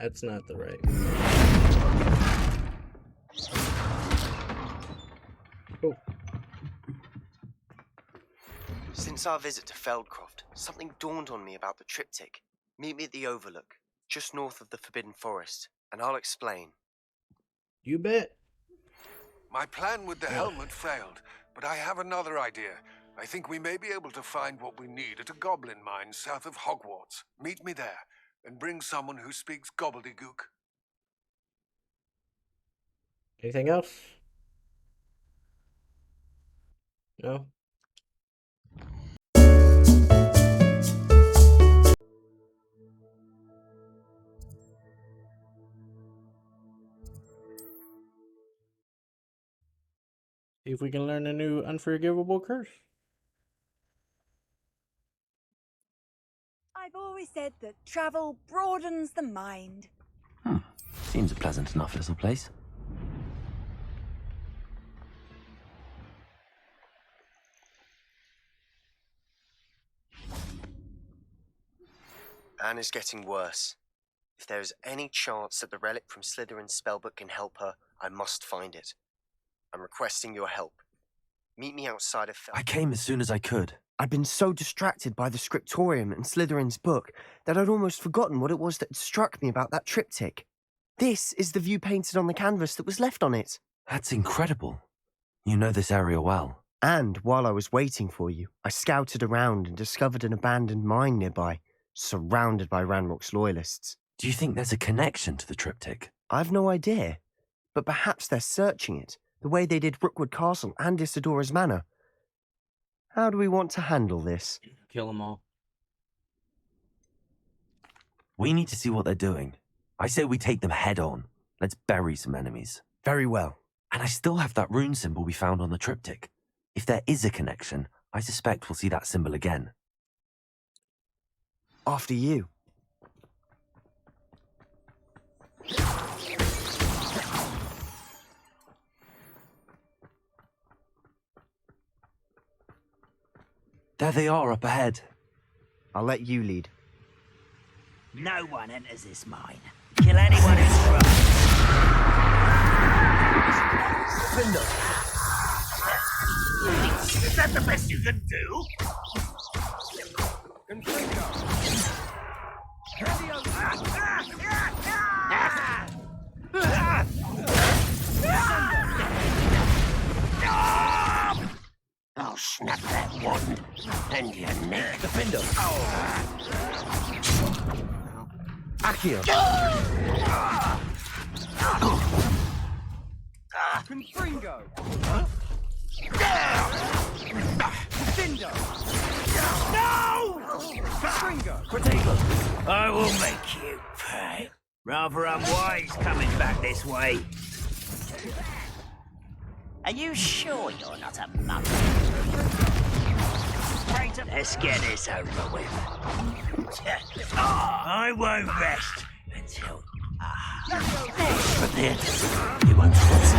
That's not the right. Oh. Since our visit to Feldcroft, something dawned on me about the triptych. Meet me at the Overlook, just north of the Forbidden Forest, and I'll explain. You bet. My plan with the helmet failed, but I have another idea. I think we may be able to find what we need at a goblin mine south of Hogwarts. Meet me there, and bring someone who speaks gobbledygook. Anything else? No? See if we can learn a new unforgivable curse. I've always said that travel broadens the mind. Seems a pleasant enough little place. Anne is getting worse. If there is any chance that the relic from Slytherin's spellbook can help her, I must find it. I'm requesting your help. Meet me outside of I came as soon as I could. I'd been so distracted by the scriptorium and Slytherin's book that I'd almost forgotten what it was that struck me about that triptych. This is the view painted on the canvas that was left on it. That's incredible. You know this area well. And while I was waiting for you, I scouted around and discovered an abandoned mine nearby, surrounded by Ranrock's loyalists. Do you think there's a connection to the triptych? I've no idea, but perhaps they're searching it, the way they did Rookwood Castle and Isidora's Manor. How do we want to handle this? Kill them all. We need to see what they're doing. I say we take them head on. Let's bury some enemies. Very well. And I still have that rune symbol we found on the triptych. If there is a connection, I suspect we'll see that symbol again. After you. There they are up ahead. I'll let you lead. No one enters this mine. Kill anyone who's tries. Is that the best you can do? I'll snap that wand and your neck. Defender! Accio! Confringo! Defender! No! Confringo! Protego! I will make you pay. Rather unwise coming back this way. Are you sure you're not a mother? Let's get this over with. I won't rest until... But then, you won't see.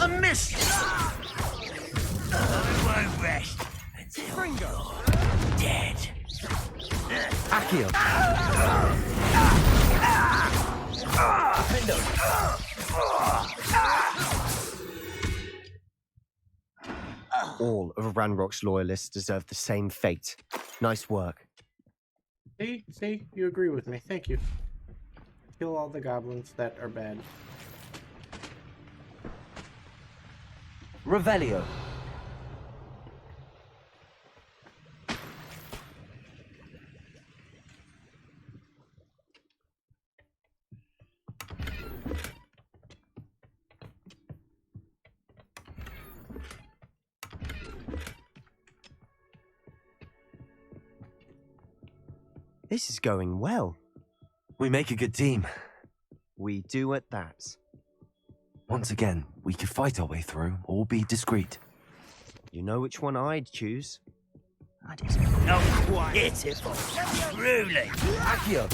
A miss! I won't rest until you're dead. Accio! All of Ranrock's loyalists deserve the same fate. Nice work. See, you agree with me. Thank you. Kill all the goblins that are bad. Revelio. This is going well. We make a good team. We do at that. Once again, we could fight our way through or be discreet. You know which one I'd choose. That is not pitiful. Truly. Accio!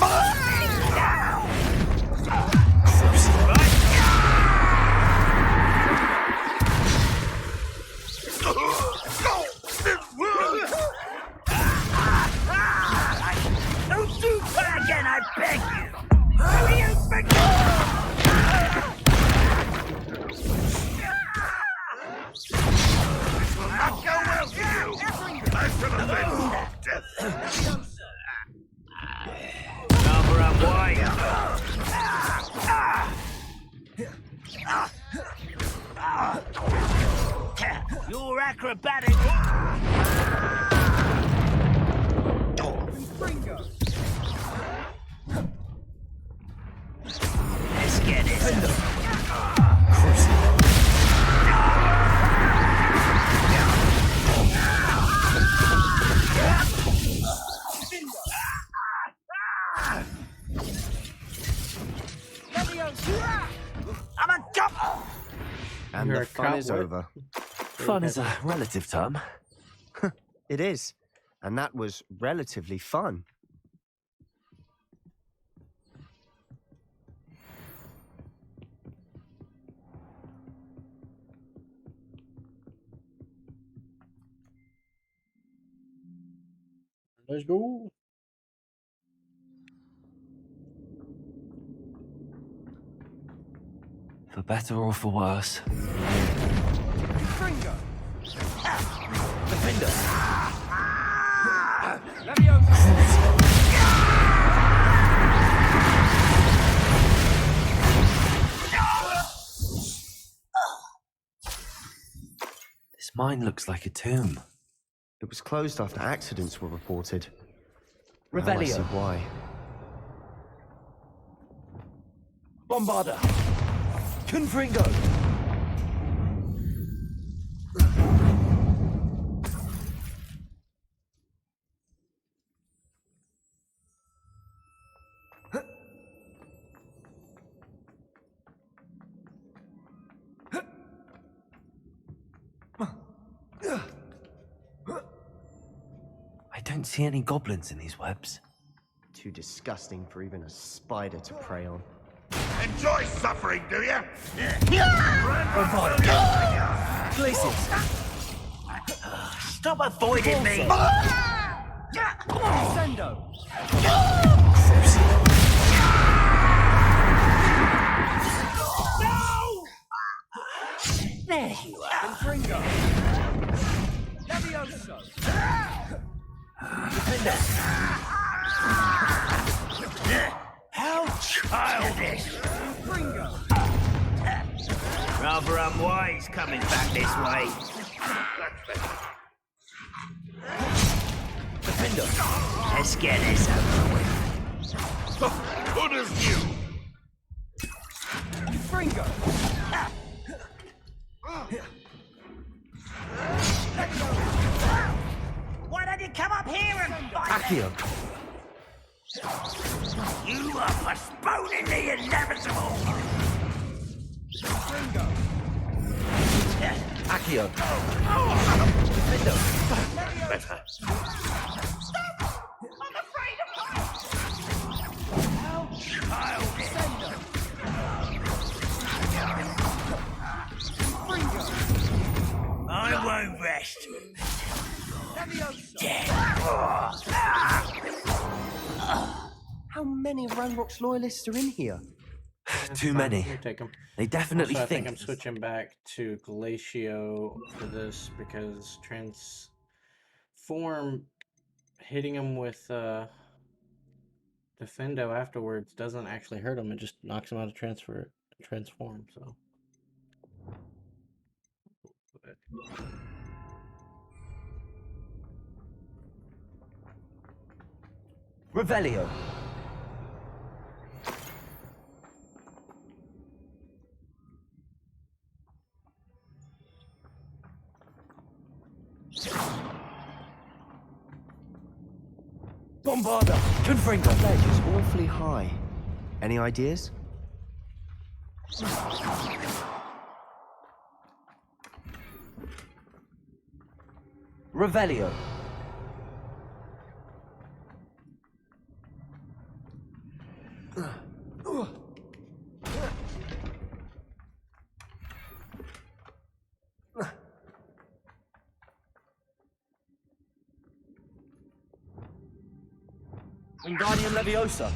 Don't do that again, I beg you! How do you think? This will not go well for you! I shall avenge your death! Rather unwise. You're acrobatic. Fringo. Let's get it. I'm a cop. And You're the a fun cop, is what? over. Fun is a relative term. It is. And that was relatively fun. Let's go. For better or for worse. Fringo. Defender! This mine looks like a tomb. It was closed after accidents were reported. Now I see Revelio. why. Bombarder! Confringo! I don't see any goblins in these webs. Too disgusting for even a spider to prey on. Enjoy suffering, do you? Glaciers! Stop avoiding me. Sendo. There you are. Fringo. Levioso. How childish. Fringo. Rather unwise coming back this way. Defender! Let's get this over with. Good as new. Fringo. Why don't you come up here and fight? Accio! You are postponing the inevitable. Fringo. Accio! Better. Childish. I won't rest. How many of Ranrock's loyalists are in here? Too many. You take them. They definitely I think think I'm switching back to Glacio for this because transform hitting him with Defendo afterwards doesn't actually hurt him. It just knocks him out of transform. So. Revelio. Bombarder! Confringo! The ledge is awfully high. Any ideas? Revelio. Wingardium Leviosa.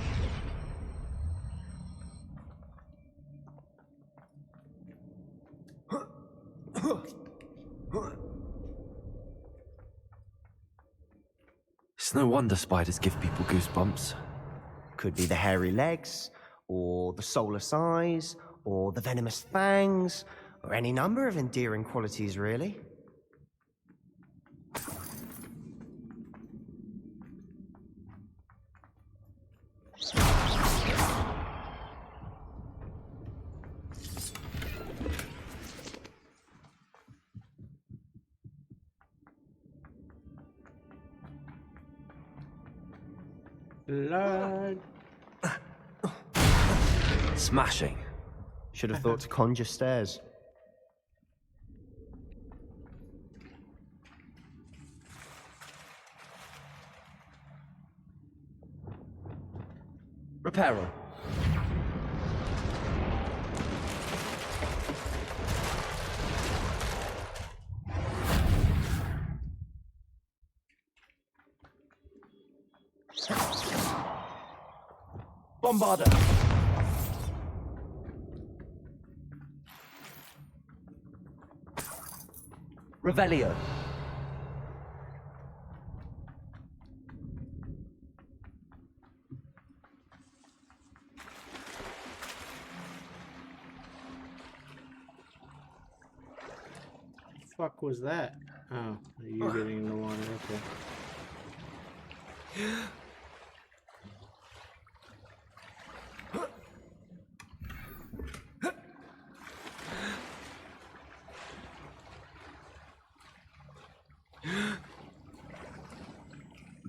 It's no wonder spiders give people goosebumps. Could be the hairy legs, or the soulless eyes, or the venomous fangs, or any number of endearing qualities, really. Blood. Smashing. Should have thought to conjure stairs. Reparo. Bombarder. Revelio. Fuck was that? Oh, you getting in the water? Okay.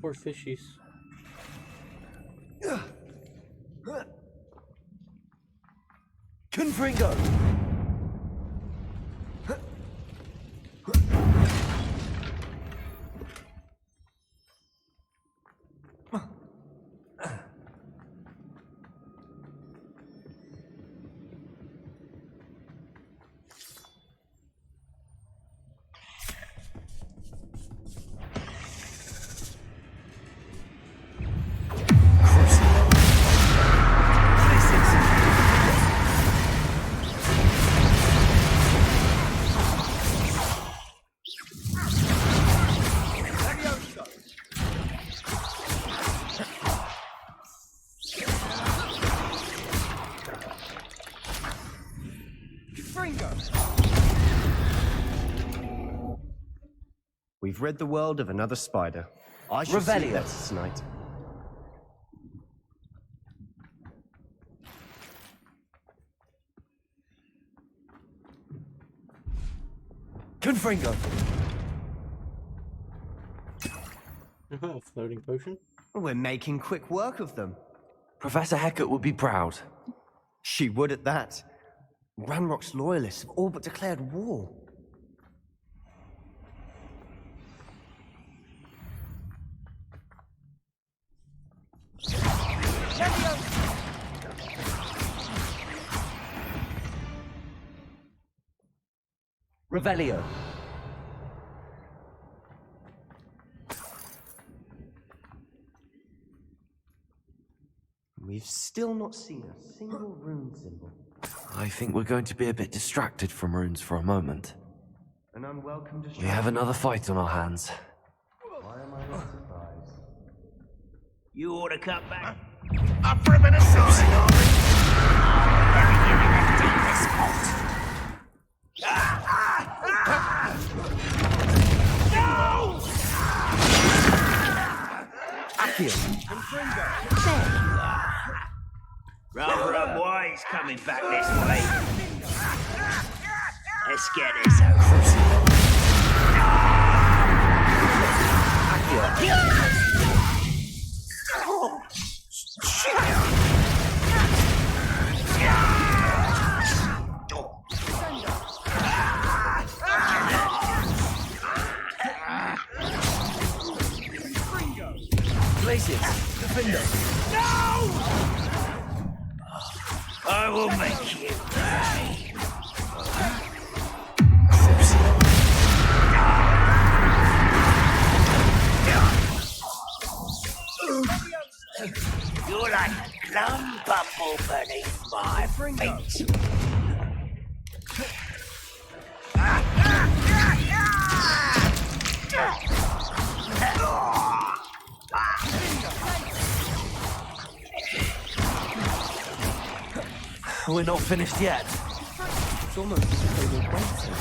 Poor fishies. Confringo. We've rid the world of another spider. I should see Revelio. better tonight. Confringo. Floating potion. We're making quick work of them. Professor Hecat would be proud. She would at that. Ranrock's loyalists have all but declared war. Revelio. We've still not seen a single rune symbol. I think we're going to be a bit distracted from runes for a moment. An unwelcome We distraction. have another fight on our hands. Why am I not surprised? You ought to cut back. Up for a bit of sign. Rather unwise coming back this way. Let's get this over. Glacius, Defender. I will make you pay. You're like a plum bumble beneath my feet. We're not finished yet. It's almost as if they were waiting.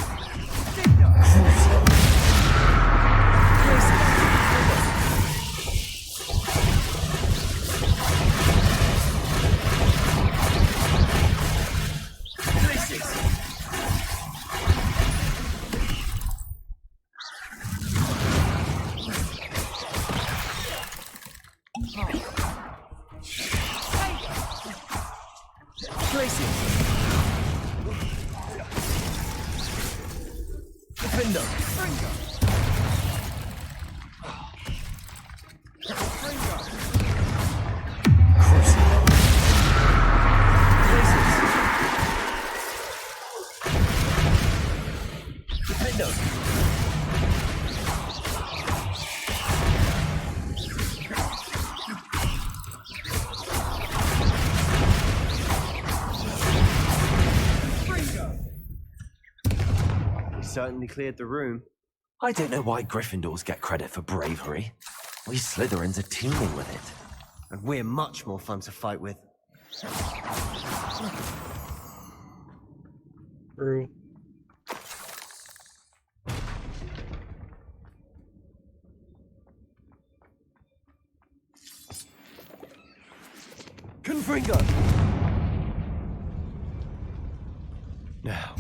Certainly cleared the room. I don't know why Gryffindors get credit for bravery. We Slytherins are teeming with it. And we're much more fun to fight with. True. Confringo! Now,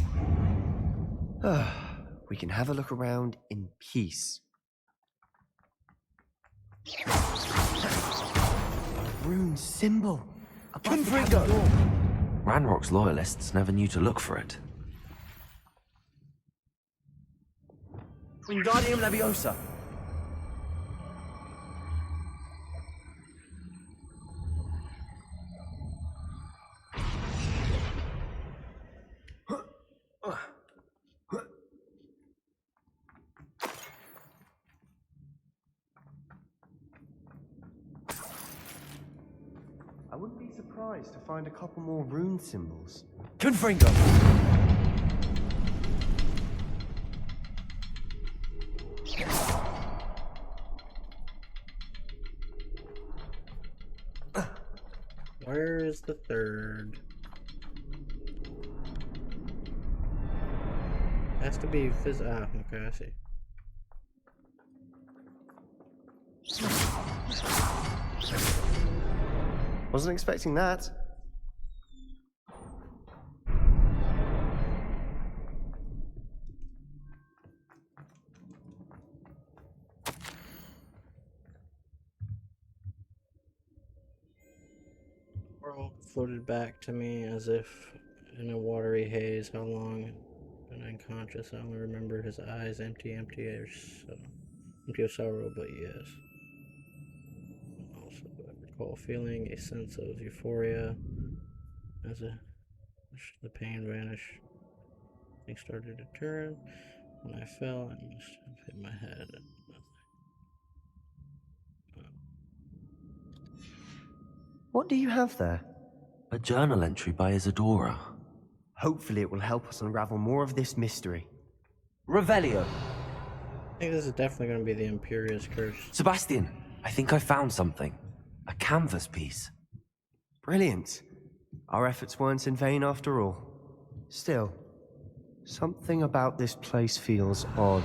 we can have a look around in peace. A rune symbol. Confringo! Ranrock's loyalists never knew to look for it. Wingardium Leviosa. I wouldn't be surprised to find a couple more rune symbols. Confringo! Where is the third? Has to be okay, I see. Wasn't expecting that. World floated back to me as if in a watery haze. How long been unconscious? I only remember his eyes empty of sorrow, but yes. Also, I recall feeling a sense of euphoria as the pain vanished. Things started to turn. When I fell, I must have hit my head. What do you have there? A journal entry by Isadora. Hopefully it will help us unravel more of this mystery. Revelio! I think this is definitely going to be the Imperious Curse. Sebastian, I think I found something. A canvas piece. Brilliant. Our efforts weren't in vain after all. Still, something about this place feels odd.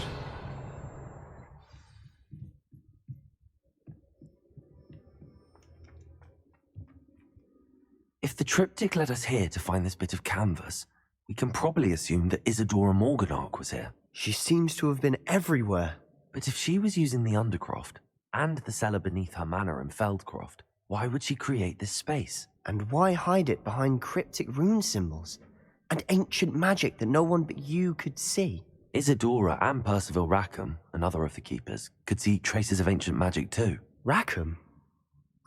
If the triptych led us here to find this bit of canvas, we can probably assume that Isadora Morganach was here. She seems to have been everywhere. But if she was using the Undercroft, and the cellar beneath her manor in Feldcroft, why would she create this space? And why hide it behind cryptic rune symbols? And ancient magic that no one but you could see? Isadora and Percival Rackham, another of the Keepers, could see traces of ancient magic too. Rackham?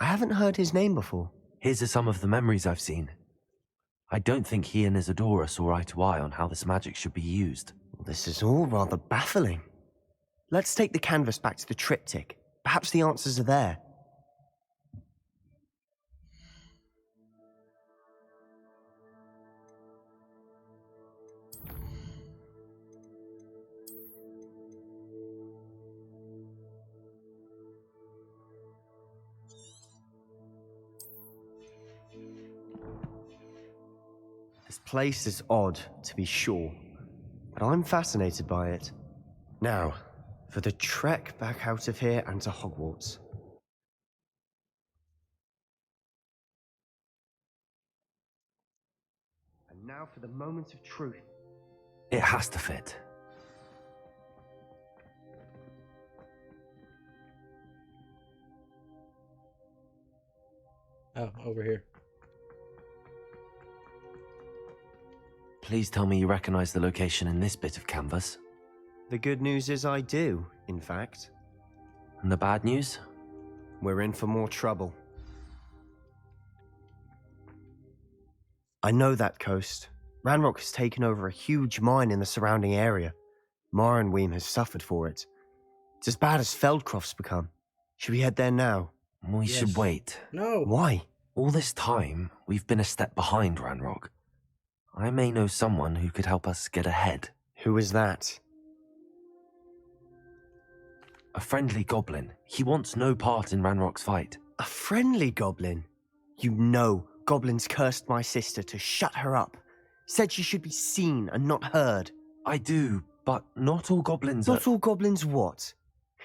I haven't heard his name before. Here's some of the memories I've seen. I don't think he and Isadora saw eye to eye on how this magic should be used. This is all rather baffling. Let's take the canvas back to the triptych. Perhaps the answers are there. This place is odd, to be sure, but I'm fascinated by it. Now, for the trek back out of here and to Hogwarts. And now for the moment of truth. It has to fit. Oh, over here. Please tell me you recognize the location in this bit of canvas. The good news is I do, in fact. And the bad news? We're in for more trouble. I know that coast. Ranrock has taken over a huge mine in the surrounding area. Mornweem has suffered for it. It's as bad as Feldcroft's become. Should we head there now? We Yes. should wait. No. Why? All this time, we've been a step behind Ranrock. I may know someone who could help us get ahead. Who is that? A friendly goblin. He wants no part in Ranrock's fight. A friendly goblin? You know, goblins cursed my sister to shut her up. Said she should be seen and not heard. I do, but not all goblins Not are... all goblins what?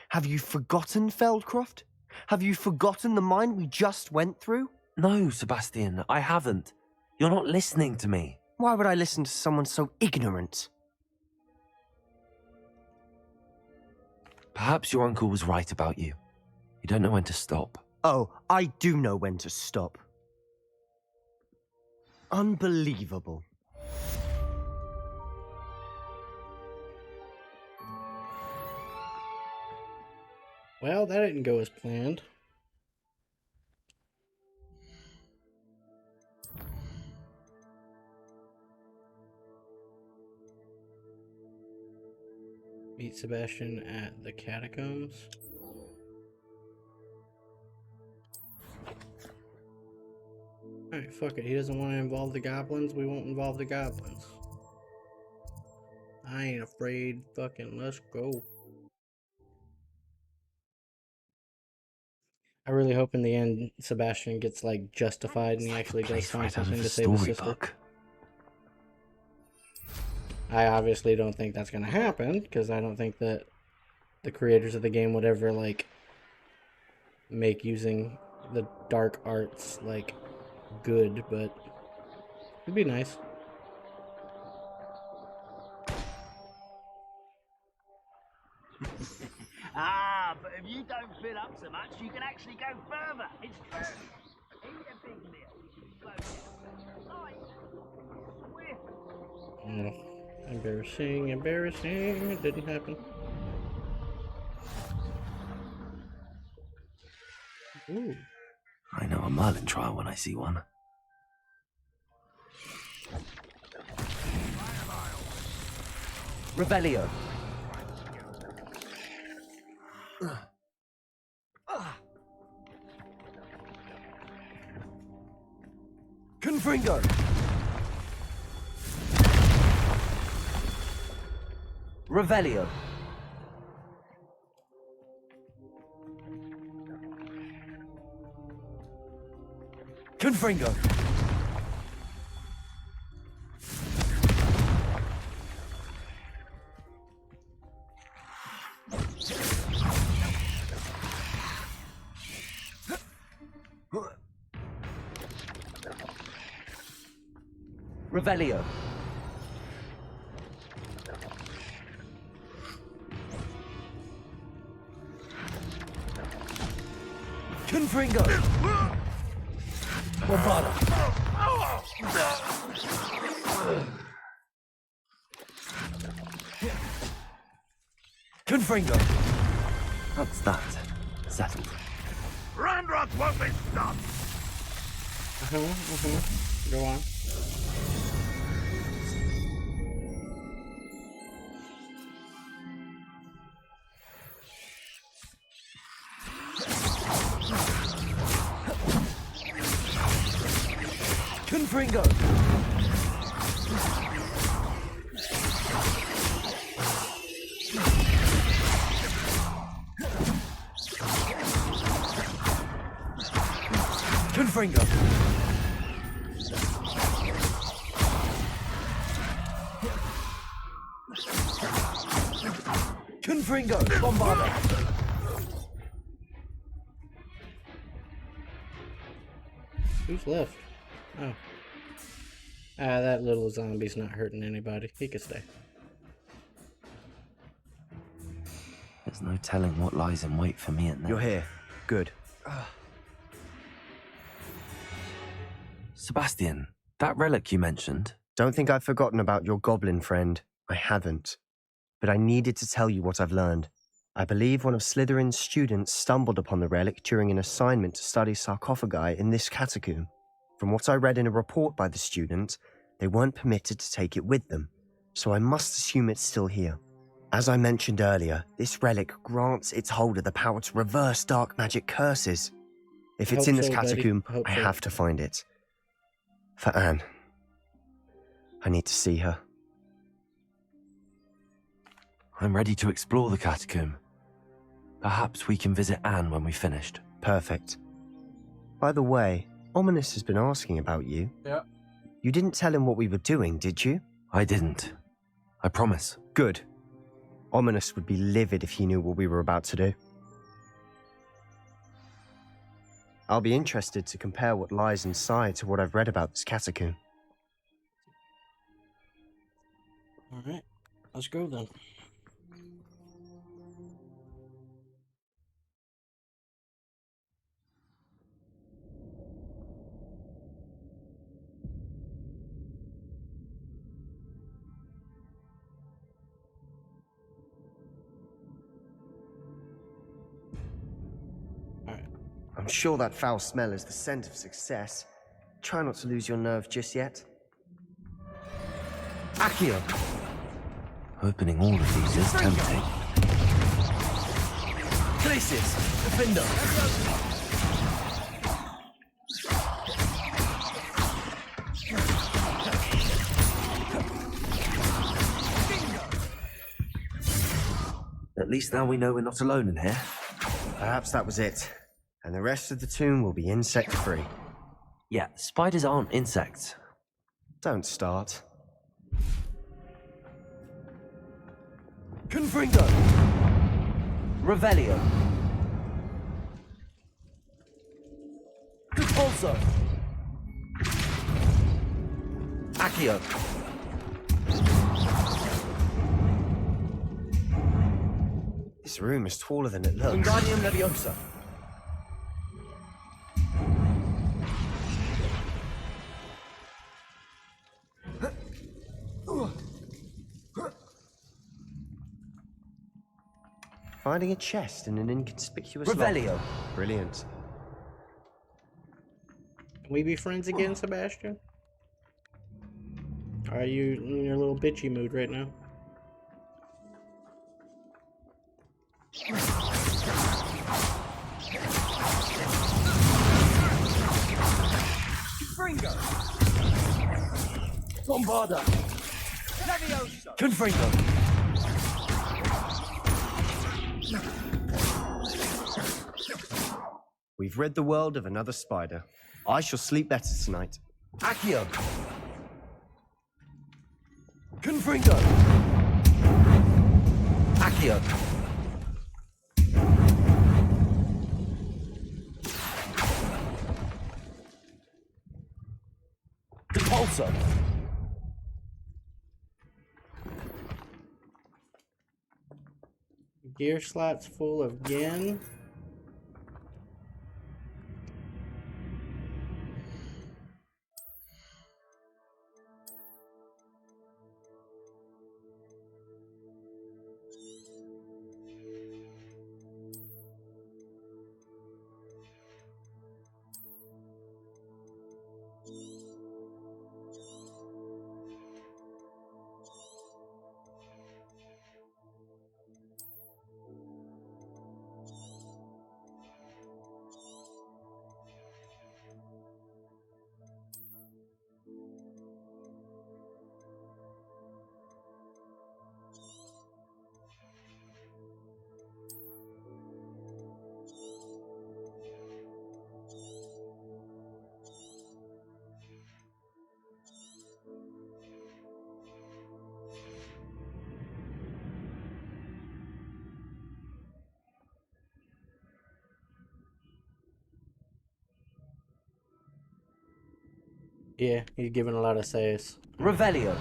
Have you forgotten Feldcroft? Have you forgotten the mine we just went through? No, Sebastian, I haven't. You're not listening to me. Why would I listen to someone so ignorant? Perhaps your uncle was right about you. You don't know when to stop. Oh, I do know when to stop. Unbelievable. Well, that didn't go as planned. Meet Sebastian at the catacombs. Alright, fuck it. He doesn't want to involve the goblins. We won't involve the goblins. I ain't afraid. Fucking let's go. I really hope in the end Sebastian gets like justified and he actually does Place find right out something of to a save his sister. storybook. I obviously don't think that's gonna happen because I don't think that the creators of the game would ever like make using the dark arts like good, but it'd be nice. But if you don't fill up so much, you can actually go further. It's true. Eat a big meal. Go. Oh, embarrassing, embarrassing. It didn't happen. Ooh. I know a Merlin trial when I see one. Revelio. Confringo. Revelio. Confringo. Revelio. Confringo. Bravado. Confringo. That's that. Settled. Ranrock won't be stopped. Go on. Confringo! Confringo! Confringo! Bombarda! Who's left? Oh. That little zombie's not hurting anybody. He could stay. There's no telling what lies in wait for me at night. You're here. Good. Sebastian, that relic you mentioned. Don't think I've forgotten about your goblin friend. I haven't. But I needed to tell you what I've learned. I believe one of Slytherin's students stumbled upon the relic during an assignment to study sarcophagi in this catacomb. From what I read in a report by the student, they weren't permitted to take it with them, so I must assume it's still here. As I mentioned earlier, this relic grants its holder the power to reverse dark magic curses. If it's Hope in this so, buddy. catacomb, Hope I so. have to find it. For Anne. I need to see her. I'm ready to explore the catacomb. Perhaps we can visit Anne when we've finished. Perfect. By the way, Ominous has been asking about you. Yeah. You didn't tell him what we were doing, did you? I didn't. I promise. Good. Ominous would be livid if he knew what we were about to do. I'll be interested to compare what lies inside to what I've read about this catacomb. Alright. Let's go then. I'm sure that foul smell is the scent of success. Try not to lose your nerve just yet. Accio! Opening all of these is tempting. Glacis! Defender! At least now we know we're not alone in here. Perhaps that was it. And the rest of the tomb will be insect-free. Yeah, spiders aren't insects. Don't start. Confringo! Revelio! Repulso! Accio! This room is taller than it looks. Wingardium Leviosa! Finding a chest in an inconspicuous Revelio! lock. Brilliant. Can we be friends again, Sebastian? Are you in your little bitchy mood right now? Confringo! Bombarda! Leviosa! Confringo! We've rid the world of another spider. I shall sleep better tonight. Accio! Confringo! Accio! Depulso! Gear slots full of gin. Yeah, he's giving a lot of says. Revelio.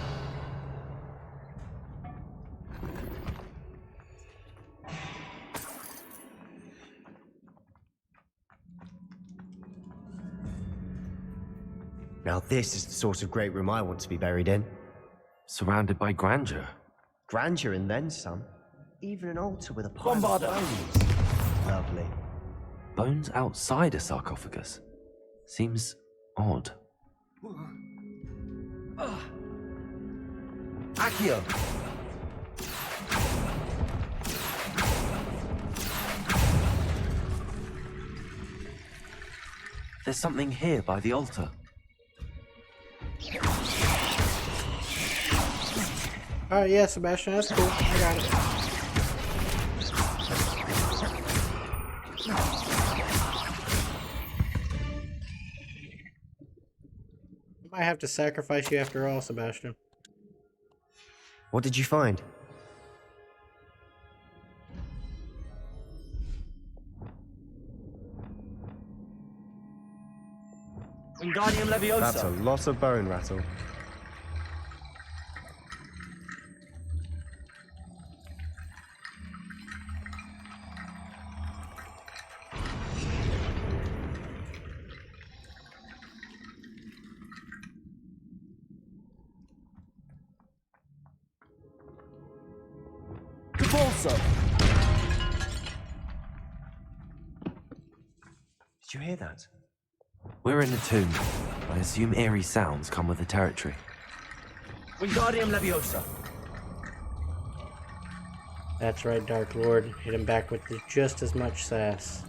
Now this is the sort of great room I want to be buried in. Surrounded by grandeur. Grandeur and then some. Even an altar with a pile of Bombarda. bones. Lovely. Bones outside a sarcophagus. Seems odd. Accio. There's something here by the altar. Alright, yeah, Sebastian, that's cool. I got it. I might have to sacrifice you after all, Sebastian. What did you find? Wingardium Leviosa. That's a lot of bone rattle. Capulso. Did you hear that? We're in a tomb. I assume eerie sounds come with the territory. Wingardium Leviosa. That's right, Dark Lord. Hit him back with just as much sass.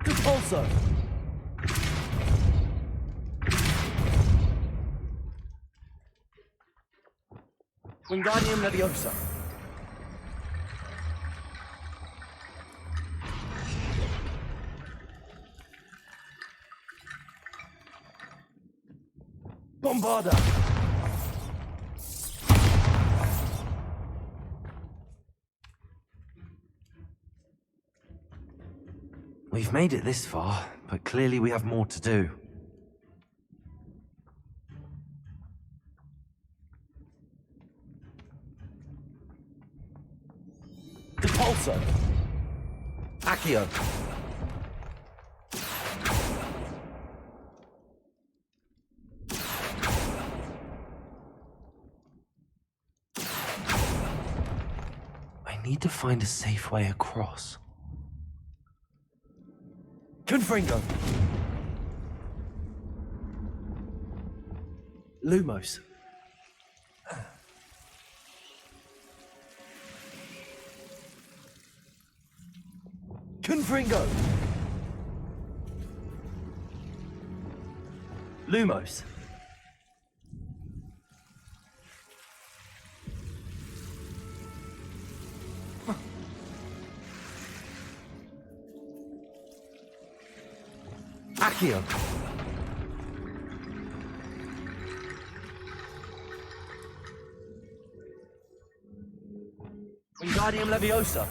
Capulso. Wingardium Leviosa. Bombarda. We've made it this far, but clearly we have more to do. Capulso. Accio. I need to find a safe way across. Confringo. Lumos. Confringo. Lumos. Accio. Wingardium Leviosa.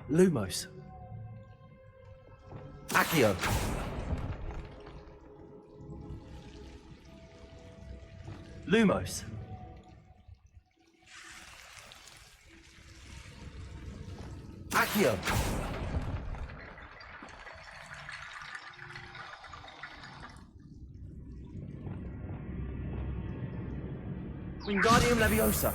Lumos. Accio. Lumos. Accio. Wingardium Leviosa.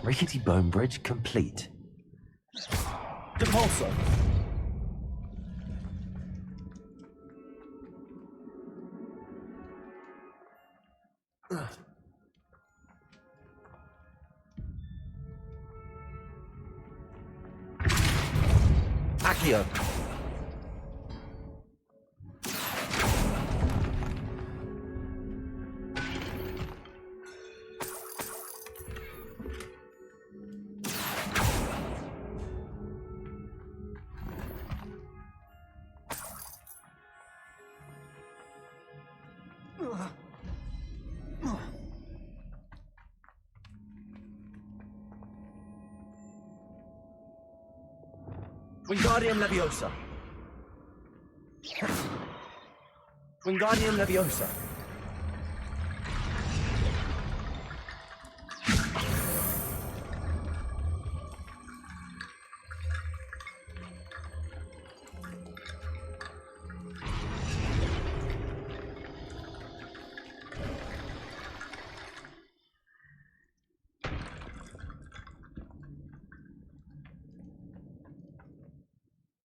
Rickety bone bridge complete. Depulso. Accio. Wingardium Leviosa. Wingardium Leviosa.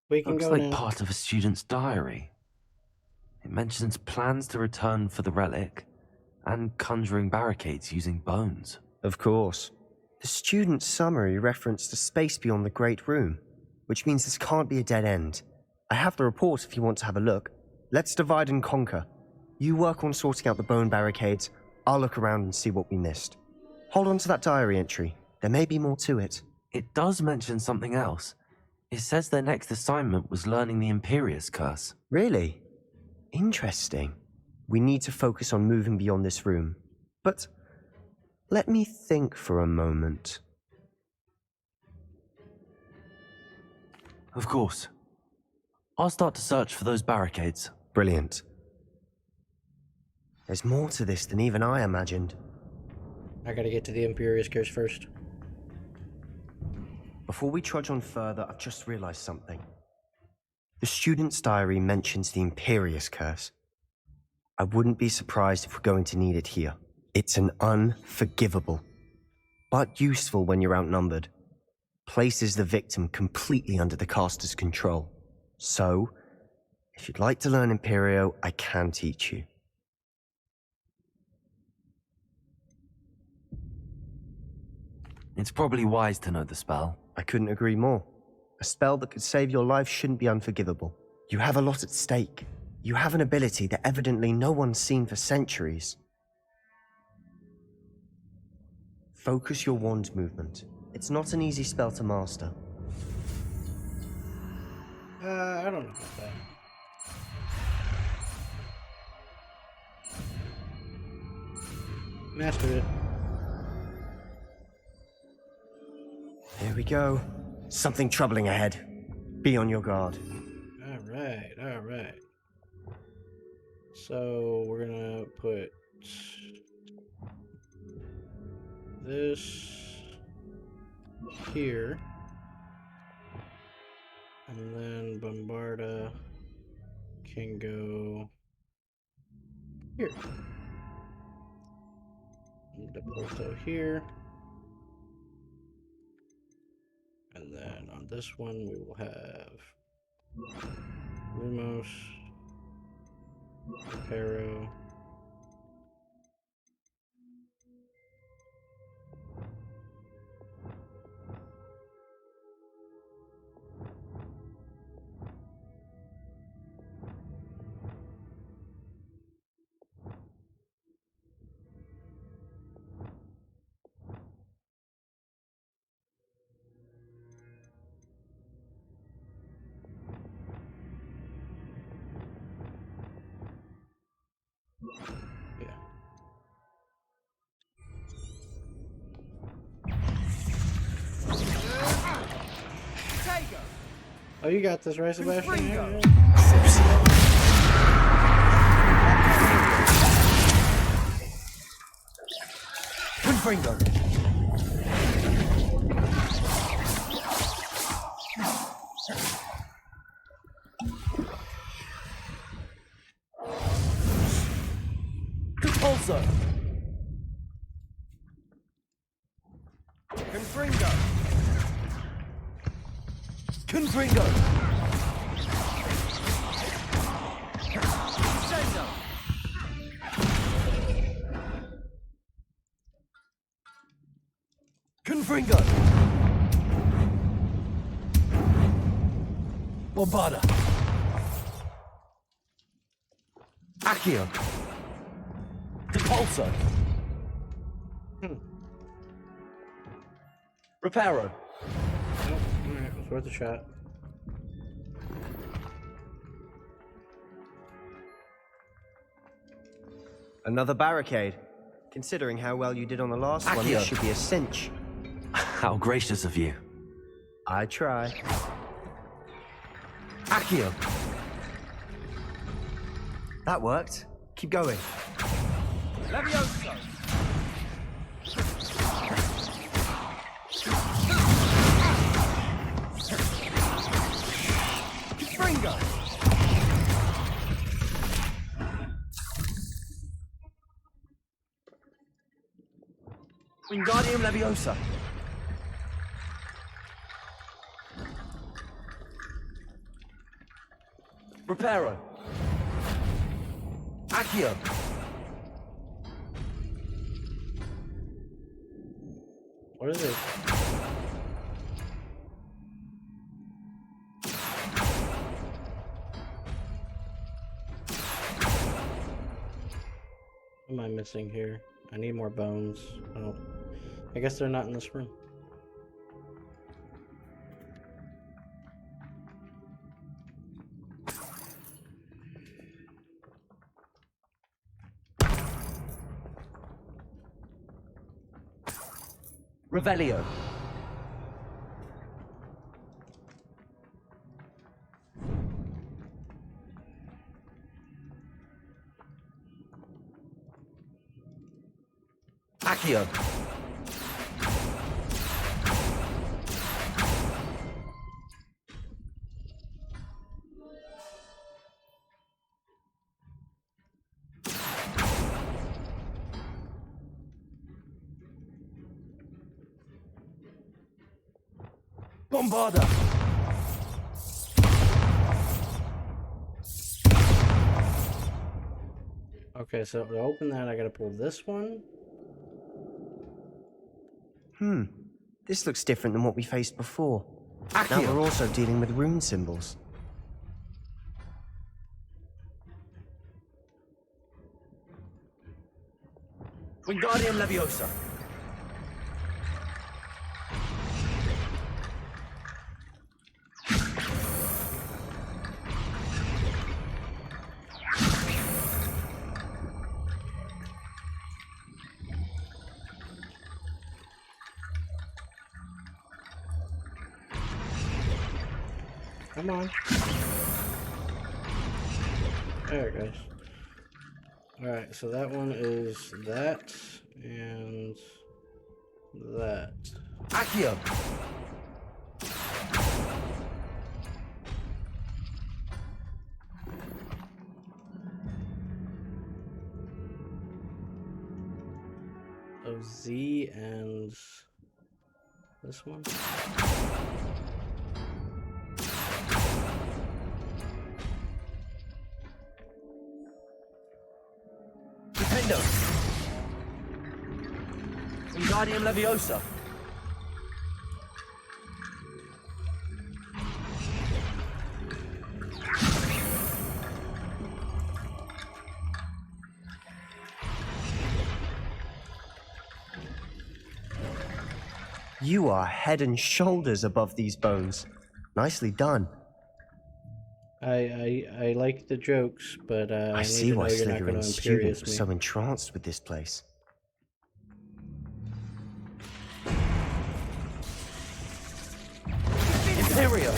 We can Looks go like now. part of a student's diary. It mentions plans to return for the relic and conjuring barricades using bones. Of course. The student's summary referenced a space beyond the Great Room, which means this can't be a dead end. I have the report if you want to have a look. Let's divide and conquer. You work on sorting out the bone barricades, I'll look around and see what we missed. Hold on to that diary entry. There may be more to it. It does mention something else. It says their next assignment was learning the Imperius Curse. Really? Interesting. We need to focus on moving beyond this room. But let me think for a moment. Of course. I'll start to search for those barricades. Brilliant. There's more to this than even I imagined. I gotta get to the Imperious Curse first. Before we trudge on further, I've just realized something. The student's diary mentions the Imperious Curse. I wouldn't be surprised if we're going to need it here. It's an unforgivable, but useful when you're outnumbered. Places the victim completely under the caster's control. So, if you'd like to learn Imperio, I can teach you. It's probably wise to know the spell. I couldn't agree more. A spell that could save your life shouldn't be unforgivable. You have a lot at stake. You have an ability that evidently no one's seen for centuries. Focus your wand movement. It's not an easy spell to master. I don't know about that. Mastered it. Here we go. Something troubling ahead. Be on your guard. Alright, alright. So we're gonna put this here. And then Bombarda can go here. And Depulso here. And then on this one we will have Lumos, Reparo, yeah. Oh, you got this, right, Sebastian? Yeah, yeah. Confringo. Depulso. Confringo. Sendo. Confringo. Bombarda. Accio. Depulso. Reparo. Nope. Alright, it's worth a shot. Another barricade. Considering how well you did on the last one, Accio. this should be a cinch. How gracious of you. I try. Accio. That worked. Keep going. Levioso. Confringo. Wingardium Leviosa. Reparo. Accio. What is it? What am I missing here? I need more bones. Oh, I guess they're not in this room. Revelio. Accio. Bombarda. Okay, so to open that, I gotta pull this one. This looks different than what we faced before. Now Accio. we're also dealing with rune symbols. Wingardium Leviosa. Come on. There it goes. Alright, so that one is that and that. Accio. So Z and this one. Dependo. Wingardium Leviosa. You are head and shoulders above these bones. Nicely done. I like the jokes, but I I need see to why know you're not going Slytherin's to student imperious was me. so entranced with this place. Imperio.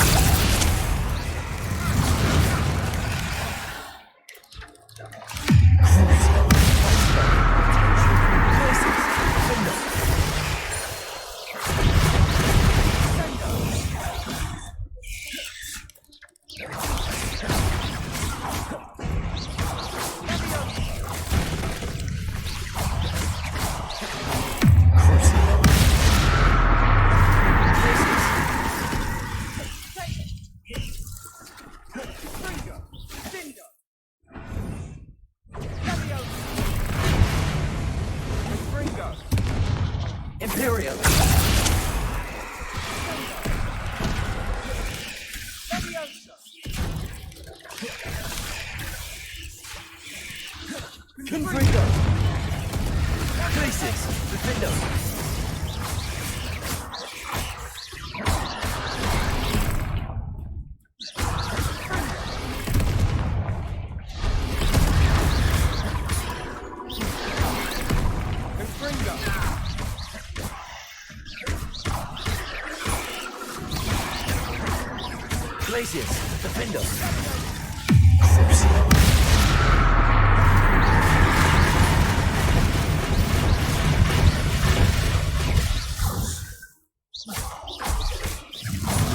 Imperium! Confringo! Places! Defendo! Glacius, Defendo.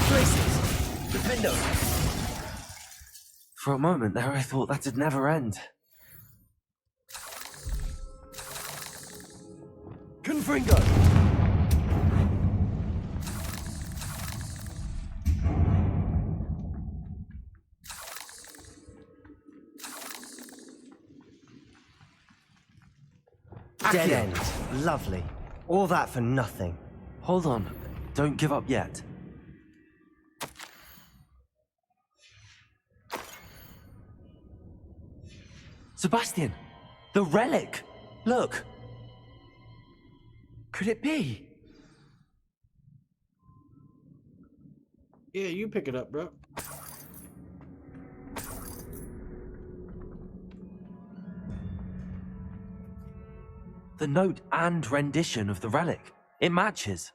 Glacius, Defendo. For a moment there, I thought that'd never end. Confringo. Dead end. Lovely. All that for nothing. Hold on, don't give up yet. Sebastian! The relic! Look! Could it be? Yeah, you pick it up, bro. The note and rendition of the relic. It matches.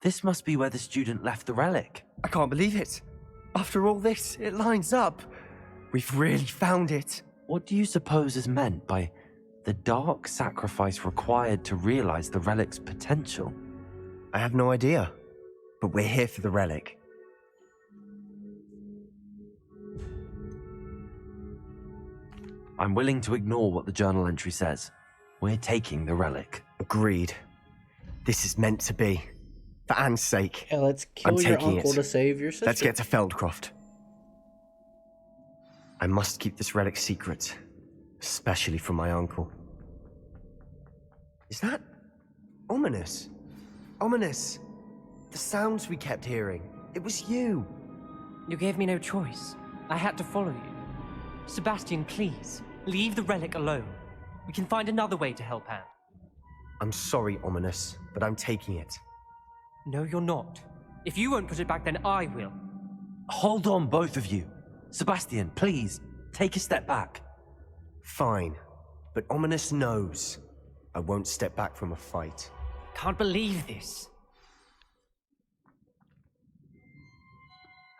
This must be where the student left the relic. I can't believe it. After all this, it lines up. We've really found it. What do you suppose is meant by the dark sacrifice required to realize the relic's potential? I have no idea. But we're here for the relic. I'm willing to ignore what the journal entry says. We're taking the relic. Agreed. This is meant to be. For Anne's sake. Yeah, let's I'm kill your taking uncle it. to save your sister. Let's get to Feldcroft. I must keep this relic secret. Especially from my uncle. Is that ominous? Ominous. The sounds we kept hearing. It was you. You gave me no choice. I had to follow you. Sebastian, please, leave the relic alone. We can find another way to help Anne. I'm sorry, Ominous, but I'm taking it. No, you're not. If you won't put it back, then I will. Hold on, both of you. Sebastian, please, take a step back. Fine, but Ominous knows. I won't step back from a fight. Can't believe this.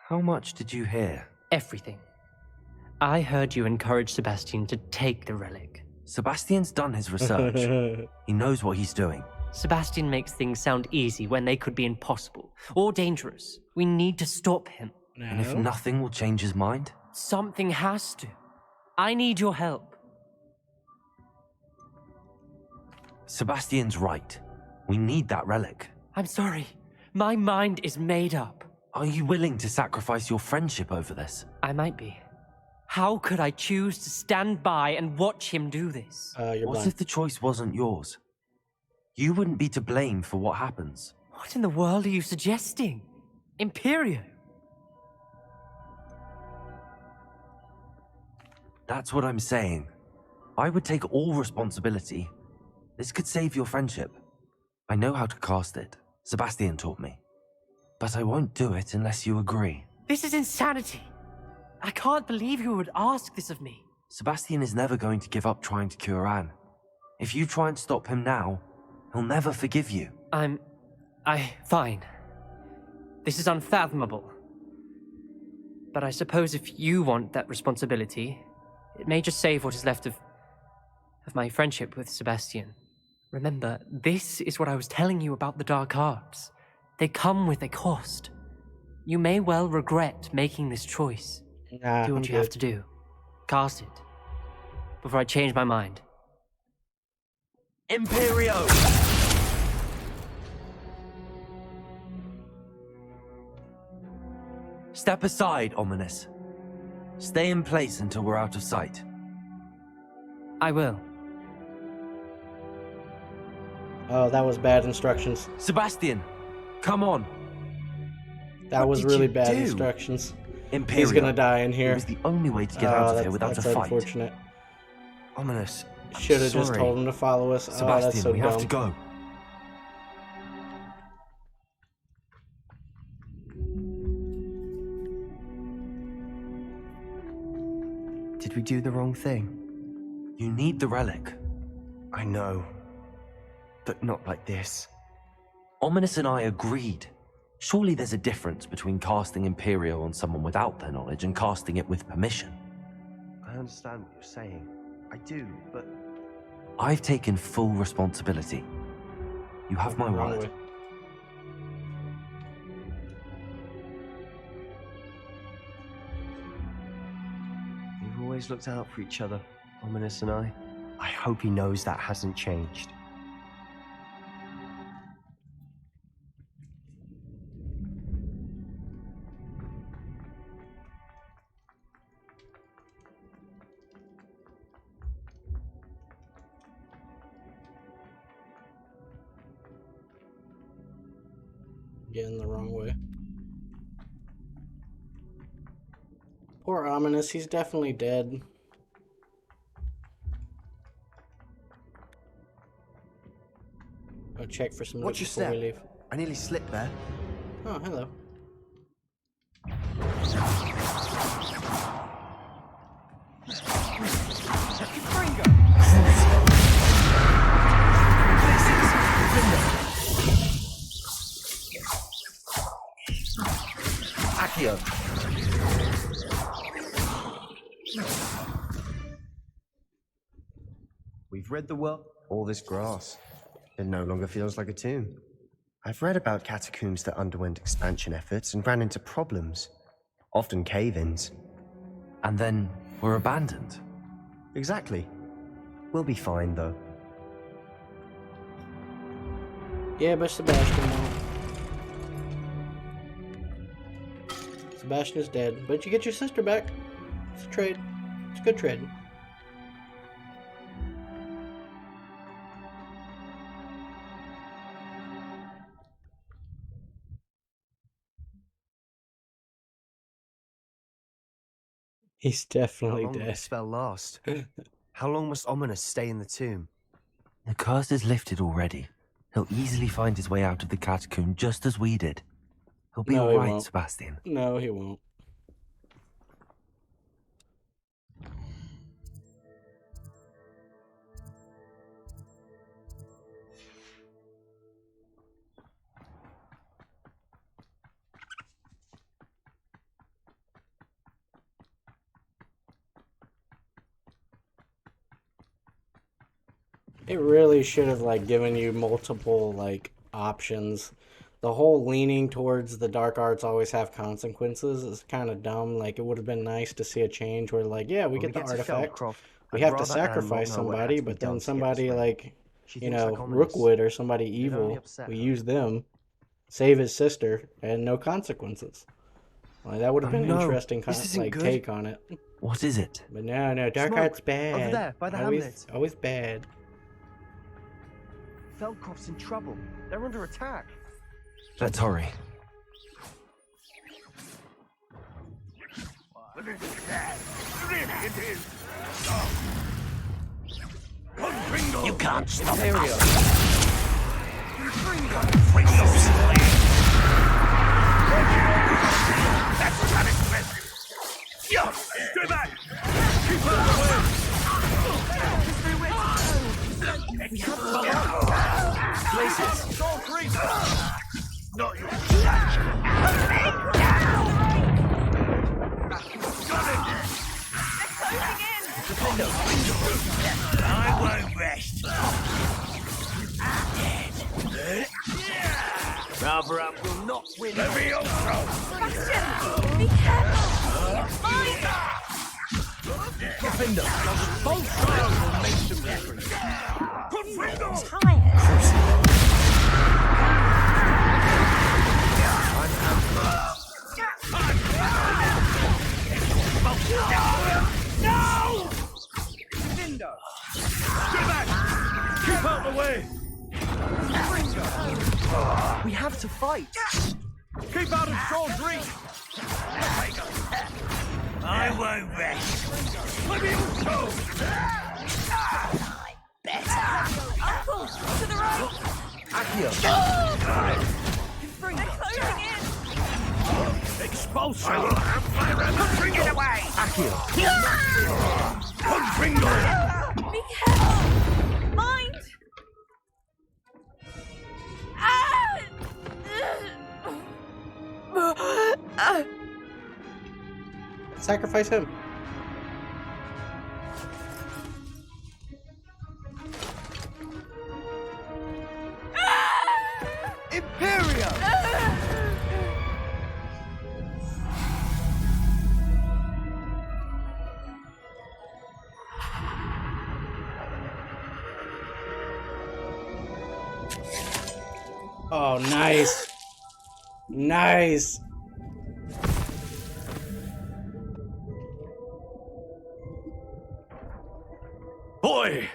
How much did you hear? Everything. I heard you encourage Sebastian to take the relic. Sebastian's done his research. He knows what he's doing. Sebastian makes things sound easy when they could be impossible or dangerous. We need to stop him. And if nothing will change his mind? Something has to. I need your help. Sebastian's right. We need that relic. I'm sorry. My mind is made up. Are you willing to sacrifice your friendship over this? I might be. How could I choose to stand by and watch him do this? You're What blind. if the choice wasn't yours? You wouldn't be to blame for what happens. What in the world are you suggesting? Imperio? That's what I'm saying. I would take all responsibility. This could save your friendship. I know how to cast it. Sebastian taught me. But I won't do it unless you agree. This is insanity. I can't believe you would ask this of me. Sebastian is never going to give up trying to cure Anne. If you try and stop him now, he'll never forgive you. Fine. This is unfathomable. But I suppose if you want that responsibility, it may just save what is left of my friendship with Sebastian. Remember, this is what I was telling you about the dark arts. They come with a cost. You may well regret making this choice. Nah, Do what you have to do. Cast it. Before I change my mind. Imperio! Step aside, Ominous. Stay in place until we're out of sight. I will. Oh, that was bad instructions. Sebastian, come on. That What was did really you bad do? instructions. Imperial. He's gonna die in It here. was the only way to get out of here without that's a fight. unfortunate. Ominous. I'm Should have just sorry. told him to follow us. Sebastian, Oh, that's so we dumb. have to go. Did we do the wrong thing? You need the relic. I know. But not like this. Ominous and I agreed. Surely there's a difference between casting Imperial on someone without their knowledge and casting it with permission. I understand what you're saying. I do, but... I've taken full responsibility. You have my Wrong word. way. We've always looked out for each other, Ominous and I. I hope he knows that hasn't changed. Getting the wrong way. Poor Ominous, he's definitely dead. Go check for some loot Watch your before we step. leave. I nearly slipped there. Oh, hello. Accio. We've read the world. All this grass. It no longer feels like a tomb. I've read about catacombs that underwent expansion efforts and ran into problems. Often cave-ins. And then we're abandoned. Exactly. We'll be fine, though. Yeah, but Sebastian won't. Sebastian is dead, but you get your sister back. It's a trade. It's a good trade. He's How definitely long will dead. this spell last? How long must Ominous stay in the tomb? The curse is lifted already. He'll easily find his way out of the catacomb just as we did. He'll be No, he alright, won't. Sebastian. No, he won't. It really should have like given you multiple like options. The whole leaning towards the dark arts always have consequences is kind of dumb. Like it would have been nice to see a change where like, yeah, we When get the to artifact. Feldcroft, We I'd have to rather Anne sacrifice not know what had somebody, to be but done then to get this somebody right. like, She you thinks know, like Ominous. Rookwood or somebody It'd only evil, upset we her. use them, save his sister, and no consequences. Like that would have Oh, been an no. interesting This isn't like good. take on it. What is it? But no, dark Smoke. arts bad. Over there, by the always, hamlet. always bad. Feldcroft's in trouble. They're under attack. Let's hurry. You can't stop Imperial. Stay back! Keep out of the way! Places! All three! Not you! Got it! Defendo! I won't rest! Rather up will not win! Levioso! Sebastian! Be careful! Mine! Defendo! Both sides will make some difference! Confringo! Tired. Defendo! Stay back! Keep out the way! We have to fight. Keep out of sword's reach! I won't rest. Let me go! Uncle, to the right! Accio. They're closing in! Expulsion! I will have my revenge! Bring it away! Accio. Confringo! Be careful! Mind! Sacrifice him. Imperio! Oh, nice. Nice. Boy!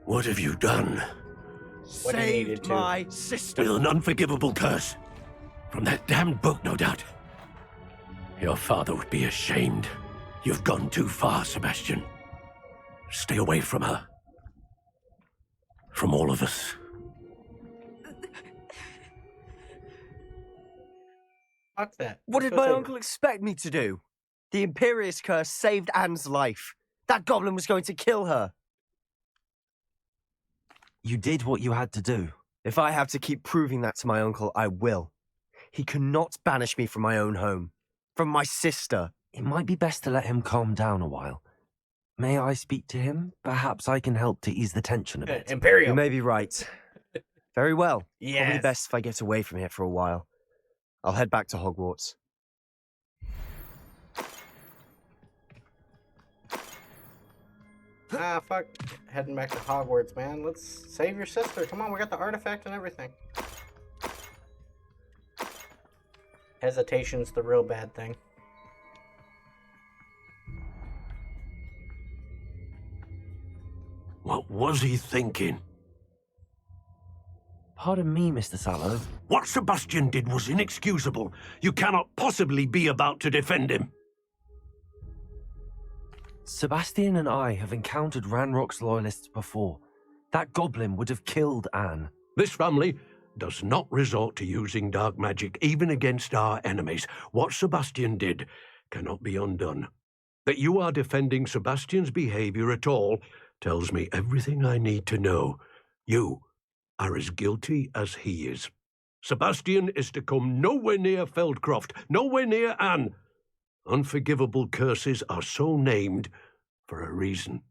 What have you done? What he needed Saved to. my sister. With an unforgivable curse. From that damned book, no doubt. Your father would be ashamed. You've gone too far, Sebastian. Stay away from her. From all of us. Fuck that. What did Let's my go uncle expect me to do? The Imperious curse saved Anne's life. That goblin was going to kill her. You did what you had to do. If I have to keep proving that to my uncle, I will. He cannot banish me from my own home. From my sister. It might be best to let him calm down a while. May I speak to him? Perhaps I can help to ease the tension a bit. Imperial. You may be right. Very well. Probably Yes. best if I get away from here for a while. I'll head back to Hogwarts. Ah, fuck. Heading back to Hogwarts, man. Let's save your sister. Come on, we got the artifact and everything. Hesitation's the real bad thing. What was he thinking? Pardon me, Mr. Sallow. What Sebastian did was inexcusable. You cannot possibly be about to defend him. Sebastian and I have encountered Ranrock's loyalists before. That goblin would have killed Anne. This family does not resort to using dark magic even against our enemies. What Sebastian did cannot be undone. That you are defending Sebastian's behavior at all tells me everything I need to know. You are as guilty as he is. Sebastian is to come nowhere near Feldcroft, nowhere near Anne. Unforgivable curses are so named for a reason.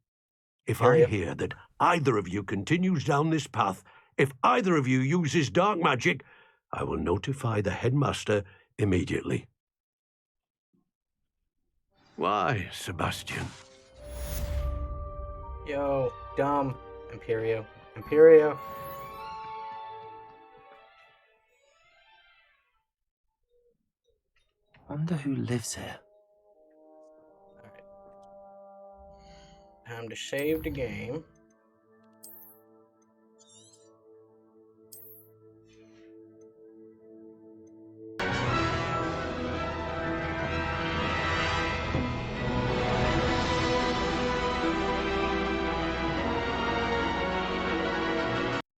If I hear that either of you continues down this path, if either of you uses dark magic, I will notify the headmaster immediately. Why, Sebastian? Yo, dumb. Imperio. Imperio. Wonder who lives here. Alright. Time to save the game.